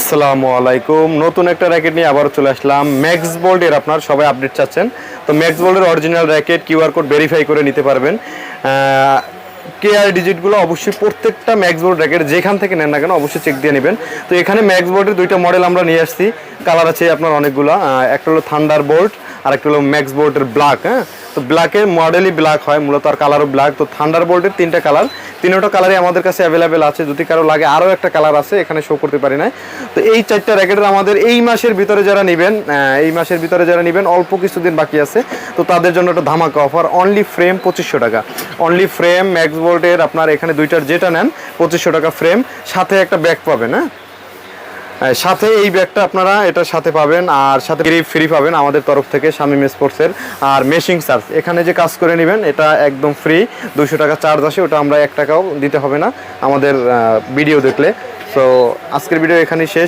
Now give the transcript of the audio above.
আসসালামু আলাইকুম। নতুন একটা র্যাকেট নিয়ে আবার চলে আসলাম। ম্যাক্স বোল্ডের আপনার সবাই আপডেট চাচ্ছেন, তো ম্যাক্স বোল্ডের original racket QR code verify করে নিতে পারবেন। কেআর ডিজিটগুলো অবশ্যই প্রত্যেকটা ম্যাক্স বোল্ড র্যাকেট যেখান থেকে নেন না কেন অবশ্যই চেক দিয়ে নেবেন। তো এখানে ম্যাক্স বোল্ডের দুইটা মডেল আমরা নিয়ে আসছি, কালার আছে আপনার অনেকগুলো। একটা হলো থান্ডার বোল্ট আর একটা হলো ম্যাক্স বোল্টের ব্ল্যাক। তো ব্ল্যাকের মডেলই ব্ল্যাক হয় মূলত, আর কালারও ব্ল্যাক। তো থান্ডার বোল্টের তিনটা কালার, তিনটা কালারই আমাদের কাছে অ্যাভেলেবেল আছে। যদি কারো লাগে আরও একটা কালার আছে, এখানে শো করতে পারি না। তো এই চারটা র্যাকেটের আমাদের এই মাসের ভিতরে যারা নেবেন অল্প কিছুদিন বাকি আছে, তো তাদের জন্য একটা ধামাকা অফার। অনলি ফ্রেম 2500 টাকা, অনলি ফ্রেম ম্যাক্স বোল্টের আপনার এখানে দুইটার যেটা নেন 2500 টাকা ফ্রেম, সাথে একটা ব্যাগ পাবেন। সাথে এই ব্যাগটা আপনারা এটার সাথে পাবেন, আর সাথে ফ্রি পাবেন আমাদের তরফ থেকে শামিম স্পোর্টসের। আর মেশিং চার্জ এখানে যে কাজ করে নেবেন এটা একদম ফ্রি, 200 টাকা চার্জ আসে, ওটা আমরা 1 টাকাও দিতে হবে না আমাদের ভিডিও দেখলে। সো আজকের ভিডিও এখানেই শেষ।